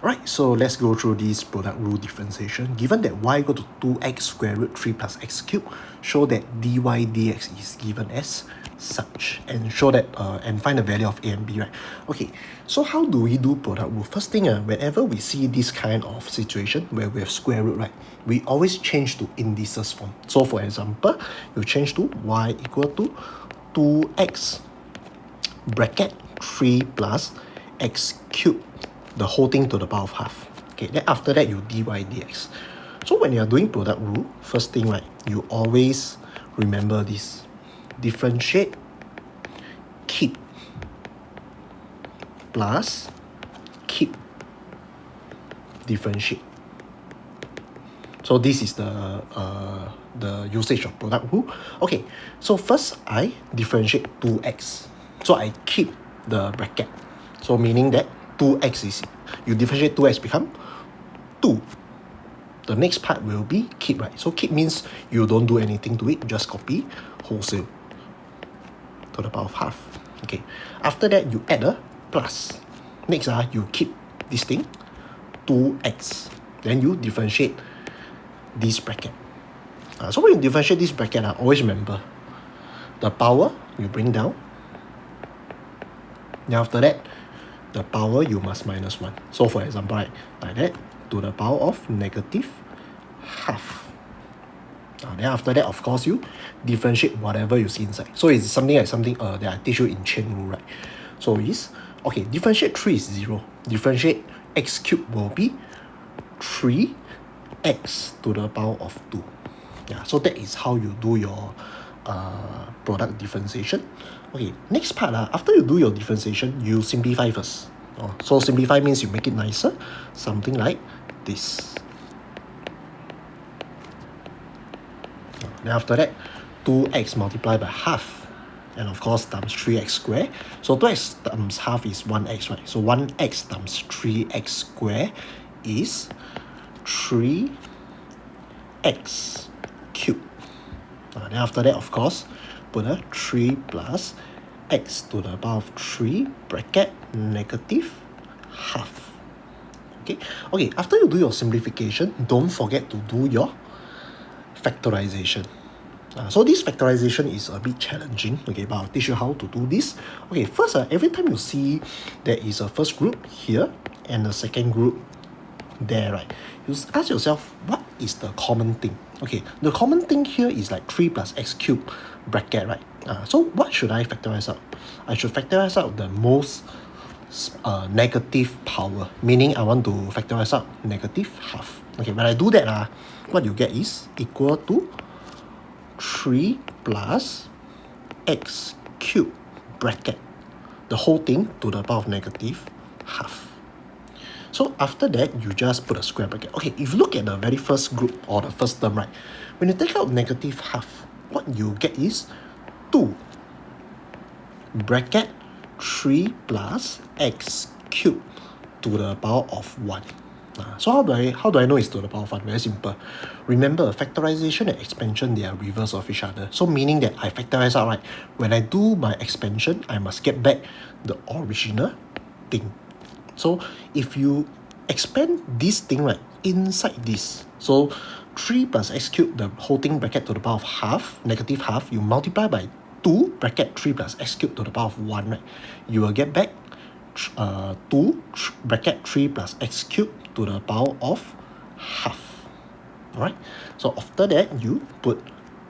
Alright, so let's go through this product rule differentiation. Given that y equal to 2x square root 3 plus x cubed, show that dy dx is given as such, and show that and find the value of a and b, right? Okay, so how do we do product rule? First thing, whenever we see this kind of situation where we have square root, right, we always change to indices form. So for example, you change to y equal to 2x bracket 3 plus x cubed, the whole thing to the power of half. Okay, then after that you dy dx. So when you are doing product rule, first thing, right, you always remember this: differentiate, keep, plus keep, differentiate. So this is the usage of product rule. Okay, so first I differentiate 2x. So I keep the bracket. So meaning that 2x is, you differentiate 2x become 2. The next part will be keep, right? So keep means you don't do anything to it, just copy wholesale to the power of half. Okay, after that you add a plus. Next, you keep this thing, 2x. Then you differentiate this bracket. So when you differentiate this bracket, always remember the power you bring down. Then after that, the power you must minus 1. So for example, right, like that, to the power of negative half. Then after that, of course, you differentiate whatever you see inside. So it's something like that I teach you in chain rule, right? So is, okay, differentiate 3 is 0. Differentiate x cubed will be 3x to the power of 2. Yeah, so that is how you do your product differentiation. Okay, next part, after you do your differentiation, you simplify first. So simplify means you make it nicer, something like this. Then after that, 2x multiplied by half, and of course times 3x square. So 2x times half is 1x, right? So 1x times 3x square is 3x cubed. Then after that, of course, put a 3 plus x to the power of 3 bracket negative half. Okay, after you do your simplification, don't forget to do your factorization. So this factorization is a bit challenging, okay, but I'll teach you how to do this. Okay, first, every time you see there is a first group here and a second group there, right, you ask yourself, what is the common thing? Okay, the common thing here is like 3 plus x cubed bracket, right? So what should I factorize out? I should factorize out the most negative power, meaning I want to factorize out negative half. Okay, when I do that, what you get is equal to 3 plus x cubed bracket, the whole thing to the power of negative half. So after that, you just put a square bracket. Okay, if you look at the very first group or the first term, right, when you take out negative half, what you get is 2 bracket 3 plus x cubed to the power of 1. So how do I know it's to the power of 1? Very simple. Remember, factorization and expansion, they are reverse of each other. So meaning that I factorize out, right, when I do my expansion, I must get back the original thing. So if you expand this thing, right, inside this, so 3 plus x cubed, the whole thing bracket to the power of half, negative half, you multiply by 2 bracket 3 plus x cubed to the power of 1, right, you will get back 2 bracket 3 plus x cubed to the power of half. Alright, so after that, you put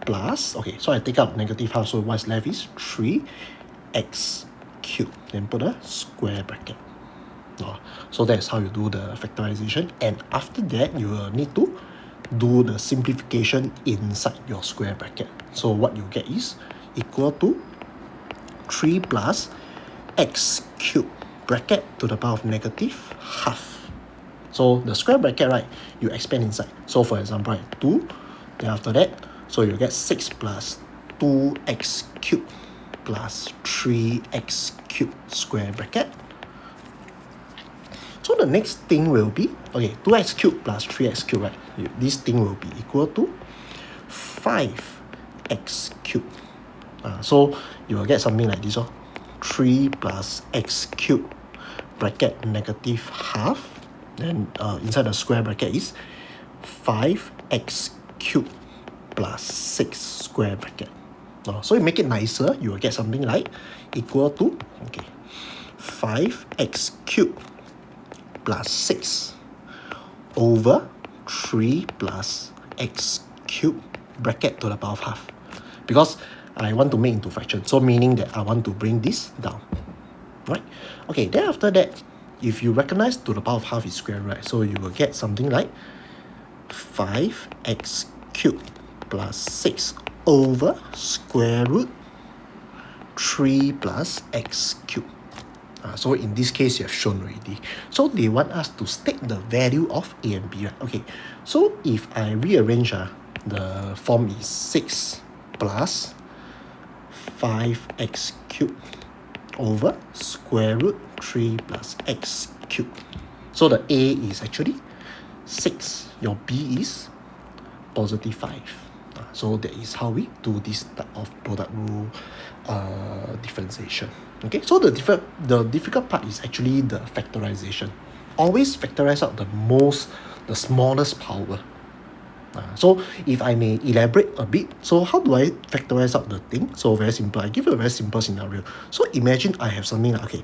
plus, okay, so I take out negative half, so what's left is 3x cubed, then put a square bracket. So that's how you do the factorization, and after that you will need to do the simplification inside your square bracket. So what you get is equal to 3 plus x cubed bracket to the power of negative half. So the square bracket, right, you expand inside. So for example, right, 2, then after that, so you get 6 plus 2x cubed plus 3x cubed square bracket. So the next thing will be, okay, 2x cubed plus 3x cubed, right? This thing will be equal to 5x cubed. So you will get something like this, 3 plus x cubed bracket negative half Then inside the square bracket is 5x cubed plus 6 square bracket. So you make it nicer, you will get something like equal to 5x cubed plus 6 over 3 plus x cubed bracket to the power of half. Because I want to make into fraction, so meaning that I want to bring this down. Right? Okay, then after that, if you recognize to the power of half is square root, right? So you will get something like 5x cubed plus 6 over square root 3 plus x cubed. So in this case, you have shown already. So they want us to state the value of a and b, right? Okay, so if I rearrange, the form is 6 plus 5x cubed over square root 3 plus x cubed. So the a is actually 6, your b is positive 5. So that is how we do this type of product rule differentiation. Okay, so the difficult part is actually the factorization. Always factorize out the smallest power. So if I may elaborate a bit, so how do I factorize out the thing? So very simple. I give you a very simple scenario. So imagine I have something like, okay,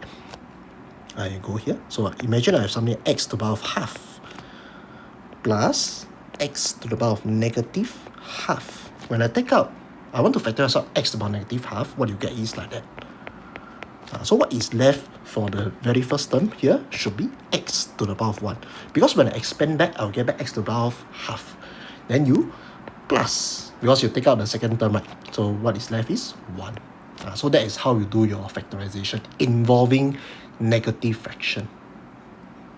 I go here. So imagine I have something like x to the power of half plus x to the power of negative half. When I take out, I want to factorize out x to the power of negative half, what you get is like that. So what is left for the very first term here should be x to the power of 1. Because when I expand back, I'll get back x to the power of half. Then you plus, because you take out the second term, right? So what is left is 1. So that is how you do your factorization involving negative fraction.